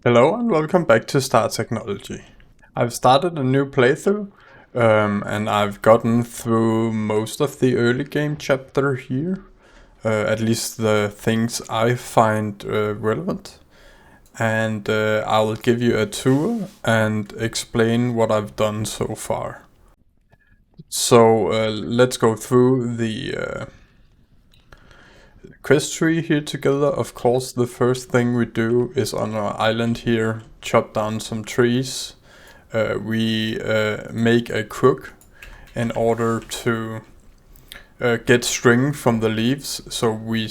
Hello and welcome back to Star Technology. I've started a new playthrough and I've gotten through most of the early game chapter here, at least the things I find relevant. And I will give you a tour and explain what I've done so far. So let's go through the quest tree here together. Of course, the first thing we do is on our island here, chop down some trees. We make a crook in order to get string from the leaves. So we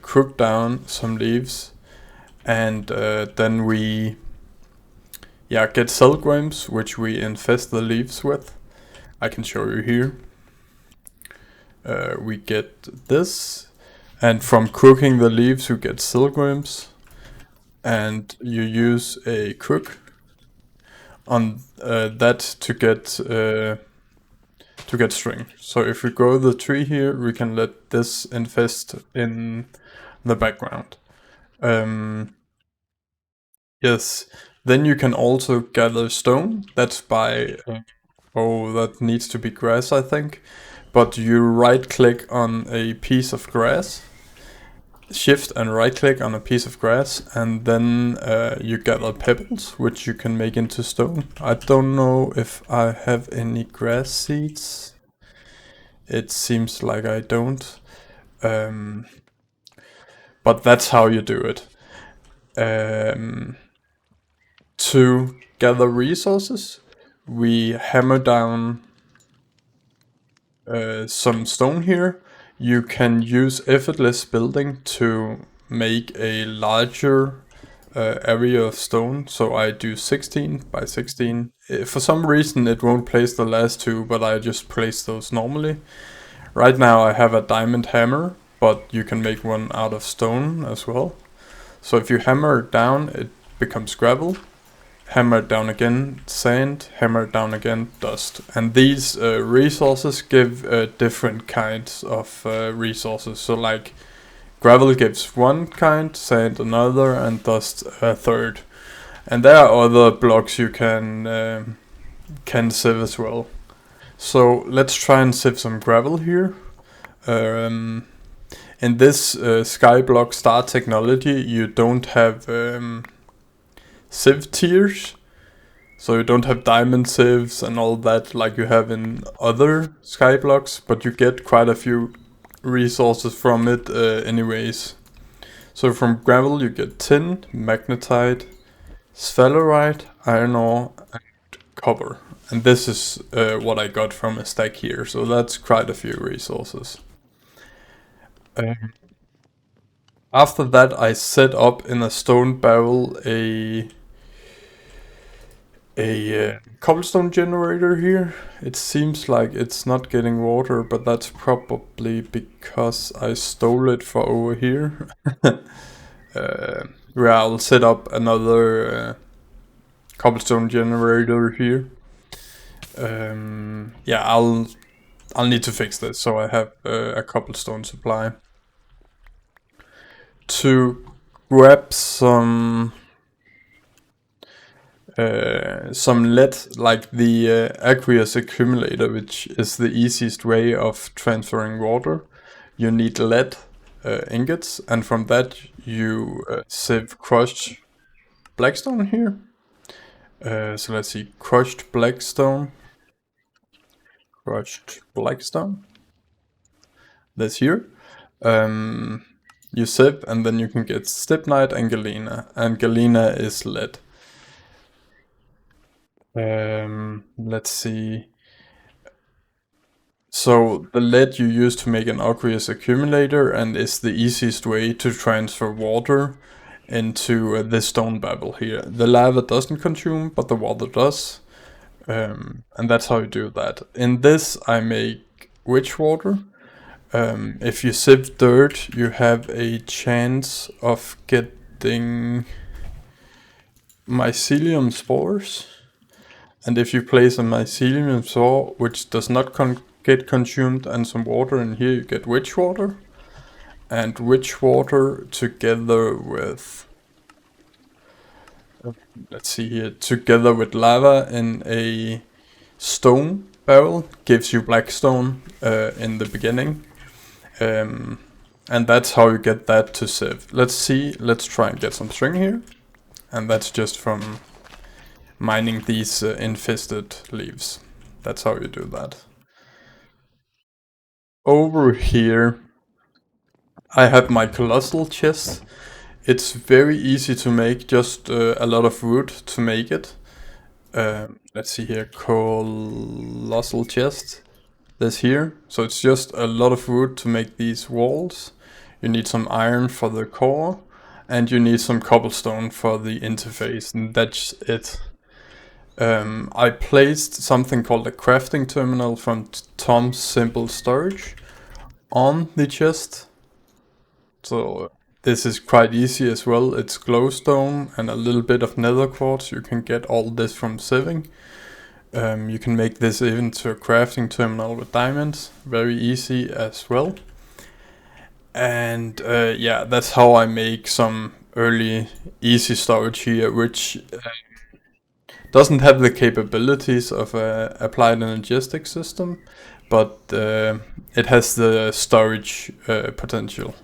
crook down some leaves, and then we get silkworms, which we infest the leaves with. I can show you here. We get this, and from crooking the leaves you get silkworms, and you use a crook on that to get string. So if we grow the tree here, we can let this infest in the background. Yes, then you can also gather stone. That's by that needs to be grass, I think. But you right click on a piece of grass, shift and right click on a piece of grass, and then you gather pebbles, which you can make into stone. I don't know if I have any grass seeds. It seems like I don't. But that's how you do it. To gather resources, we hammer down some stone here. You can use effortless building to make a larger area of stone. So I do 16 by 16. For some reason it won't place the last two, but I just place those normally. Right now I have a diamond hammer, but you can make one out of stone as well. So if you hammer it down, it becomes gravel. Hammer it down again, sand. Hammer it down again, dust. And these resources give different kinds of resources. So like gravel gives one kind, sand another, and dust a third. And there are other blocks you can sieve as well. So let's try and sieve some gravel here. In this Skyblock Star Technology, you don't have sieve tiers. So you don't have diamond sieves and all that like you have in other Skyblocks, but you get quite a few resources from it anyways. So from gravel you get tin, magnetite, sphalerite, iron ore, and copper. And this is what I got from a stack here, so that's quite a few resources. After that I set up in a stone barrel a cobblestone generator here. It seems like it's not getting water, but that's probably because I stole it for over here. Where I'll set up another cobblestone generator here. I'll need to fix this so I have a cobblestone supply. To grab some lead, like the aqueous accumulator, which is the easiest way of transferring water. You need lead ingots, and from that you sieve crushed blackstone here. So let's see, crushed blackstone. This here. You sieve, and then you can get stibnite and galena, and galena is lead. Let's see. So the lead you use to make an aqueous accumulator, and is the easiest way to transfer water into this stone barrel here. The lava doesn't consume, but the water does. And that's how you do that. In this I make witch water. If you sieve dirt, you have a chance of getting mycelium spores. And if you place a mycelium spore which does not get consumed and some water in here, you get witch water. And witch water together with let's see here, together with lava in a stone barrel gives you black stone in the beginning. And that's how you get that to sieve. Let's try and get some string here. And that's just from mining these infested leaves. That's how you do that. Over here, I have my colossal chest. It's very easy to make, just a lot of wood to make it. Let's see here, colossal chest. This here. So it's just a lot of wood to make these walls. You need some iron for the core, and you need some cobblestone for the interface, and that's it. I placed something called a crafting terminal from Tom's Simple Storage on the chest. So this is quite easy as well. It's glowstone and a little bit of nether quartz. You can get all this from sieving. You can make this into a crafting terminal with diamonds. Very easy as well. And yeah, that's how I make some early easy storage here, which doesn't have the capabilities of a applied energetic system, but it has the storage potential.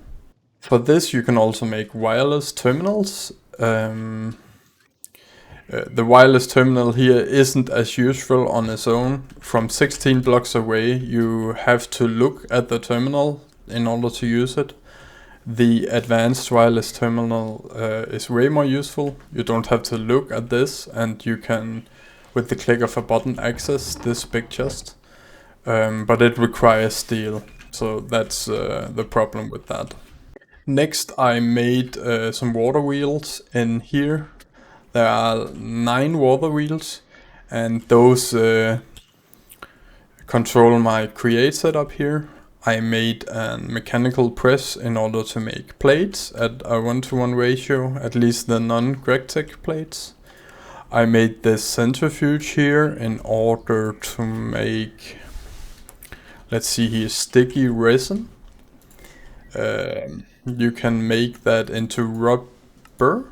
For this you can also make wireless terminals. The wireless terminal here isn't as useful on its own. From 16 blocks away you have to look at the terminal in order to use it. The advanced wireless terminal is way more useful. You don't have to look at this, and you can, with the click of a button, access this big chest. But it requires steel, so that's the problem with that. Next I made some water wheels in here. There are 9 water wheels, and those control my create setup here. I made a mechanical press in order to make plates at a 1-to-1 ratio, at least the non-GregTech plates. I made this centrifuge here in order to make, let's see here, sticky resin. You can make that into rubber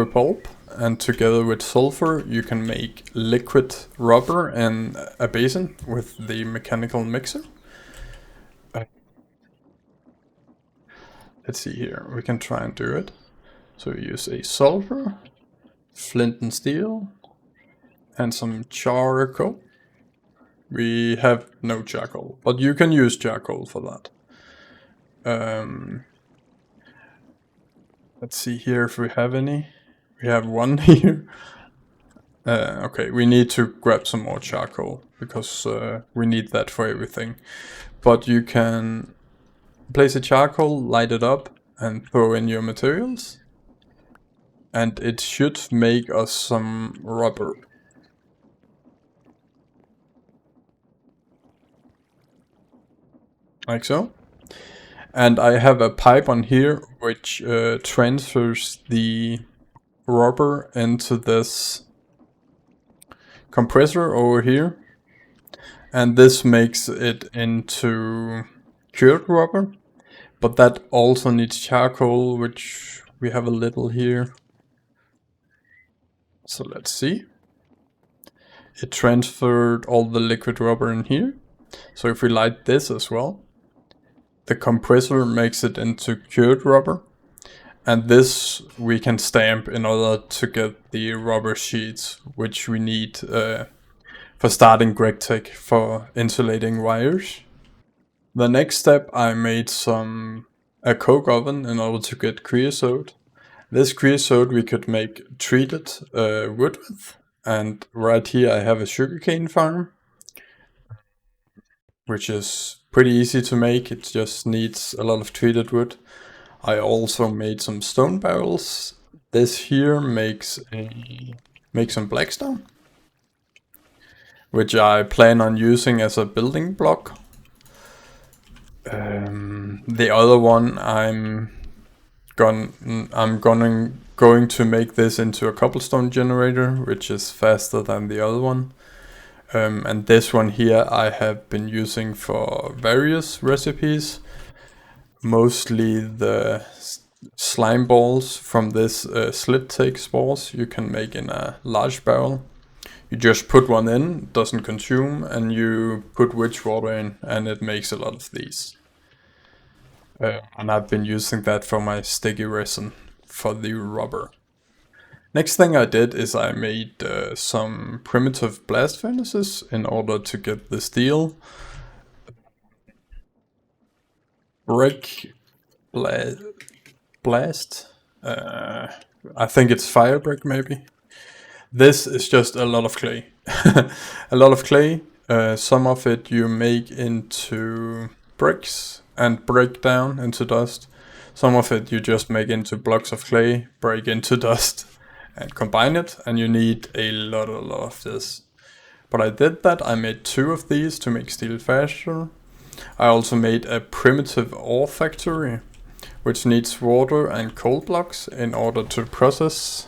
pulp, and together with sulfur you can make liquid rubber and a basin with the mechanical mixer. Let's see here, we can try and do it. So we use a sulfur, flint and steel, and some charcoal. We have no charcoal, but you can use charcoal for that. Let's see here if we have any. We have one here. Okay, we need to grab some more charcoal, because we need that for everything. But you can place a charcoal, light it up, and throw in your materials. And it should make us some rubber. Like so. And I have a pipe on here which transfers the rubber into this compressor over here. And this makes it into cured rubber. But that also needs charcoal, which we have a little here. So let's see. It transferred all the liquid rubber in here. So if we light this as well, the compressor makes it into cured rubber. And this we can stamp in order to get the rubber sheets, which we need for starting GregTech for insulating wires. The next step, I made a coke oven in order to get creosote. This creosote we could make treated wood with. And right here I have a sugarcane farm, which is pretty easy to make. It just needs a lot of treated wood. I also made some stone barrels. This here makes some blackstone, which I plan on using as a building block. The other one I'm going to make this into a cobblestone generator, which is faster than the other one. And this one here I have been using for various recipes, mostly the slime balls from this slit take spores you can make in a large barrel. You just put one in, doesn't consume, and you put witch water in, and it makes a lot of these. And I've been using that for my sticky resin for the rubber. Next thing I did is I made some primitive blast furnaces in order to get the steel. Brick blast. I think it's fire brick maybe. This is just a lot of clay. A lot of clay. Some of it you make into bricks and break down into dust. Some of it you just make into blocks of clay, break into dust, and combine it. And you need a lot of this. But I did that. I made 2 of these to make steel faster. I also made a primitive ore factory, which needs water and coal blocks in order to process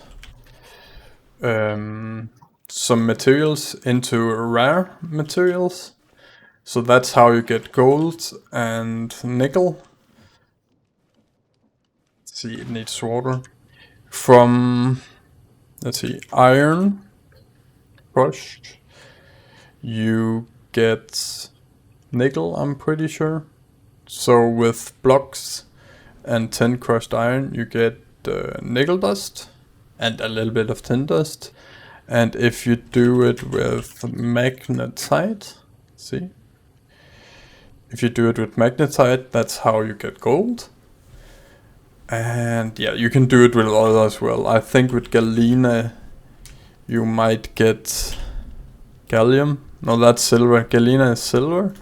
some materials into rare materials. So that's how you get gold and nickel. Let's see, it needs water. From, let's see, iron crushed, you get nickel, I'm pretty sure. So with blocks and tin crushed iron, you get nickel dust and a little bit of tin dust. And if you do it with magnetite, see? If you do it with magnetite, that's how you get gold. And yeah, you can do it with other as well. I think with galena, you might get gallium. No, that's silver. Galena is silver.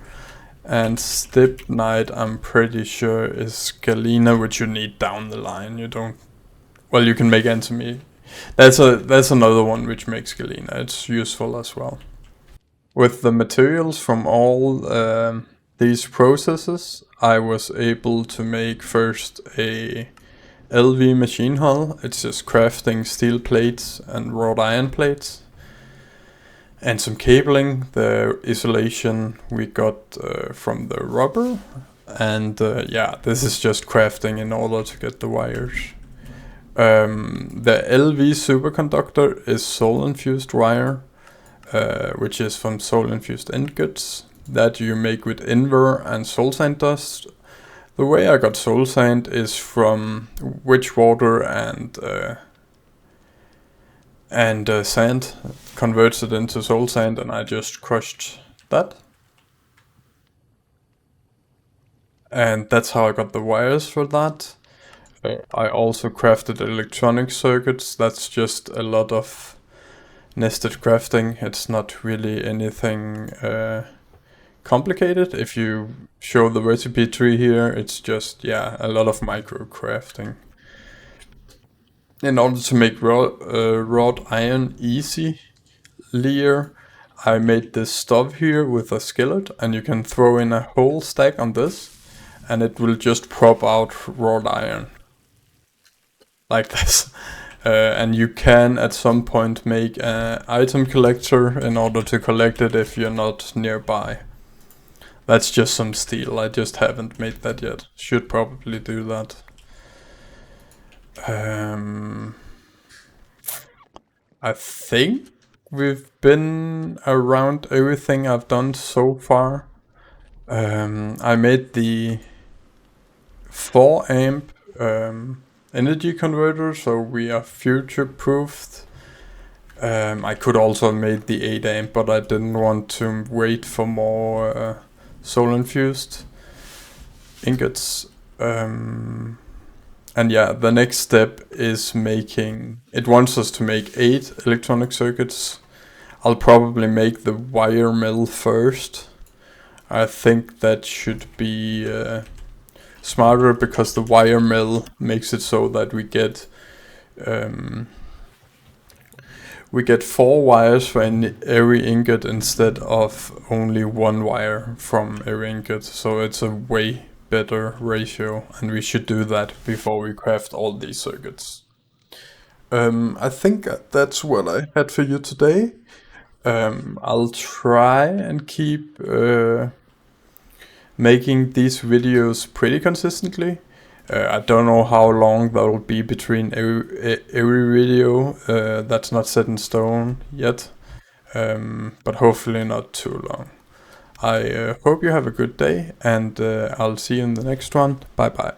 And stibnite, I'm pretty sure, is galena, which you need down the line. You don't... Well, you can make antimony. That's another one which makes galena. It's useful as well. With the materials from all these processes, I was able to make first a LV machine hull. It's just crafting steel plates and wrought iron plates. And some cabling, the insulation we got from the rubber. And yeah, this is just crafting in order to get the wires. The LV superconductor is soul-infused wire, which is from soul-infused ingots that you make with invar and soul sand dust. The way I got soul sand is from witch water and sand, converts it into soul sand, and I just crushed that. And that's how I got the wires for that. I also crafted electronic circuits. That's just a lot of nested crafting. It's not really anything complicated. If you show the recipe tree here, it's just, yeah, a lot of micro crafting. In order to make wrought iron easy, I made this stuff here with a skillet, and you can throw in a whole stack on this, and it will just prop out wrought iron. Like this. And you can at some point make an item collector in order to collect it if you're not nearby. That's just some steel, I just haven't made that yet. Should probably do that. I think we've been around everything I've done so far. I made the 4 amp energy converter, so we are future proofed. I could also have made the 8 amp, but I didn't want to wait for more soul infused ingots. And yeah, the next step is making, it wants us to make 8 electronic circuits. I'll probably make the wire mill first. I think that should be smarter, because the wire mill makes it so that we get 4 wires for every ingot instead of only 1 wire from every ingot. So it's a way better ratio, and we should do that before we craft all these circuits. I think that's what I had for you today. I'll try and keep making these videos pretty consistently. I don't know how long that will be between every video. That's not set in stone yet, but hopefully not too long. I hope you have a good day, and I'll see you in the next one. Bye bye.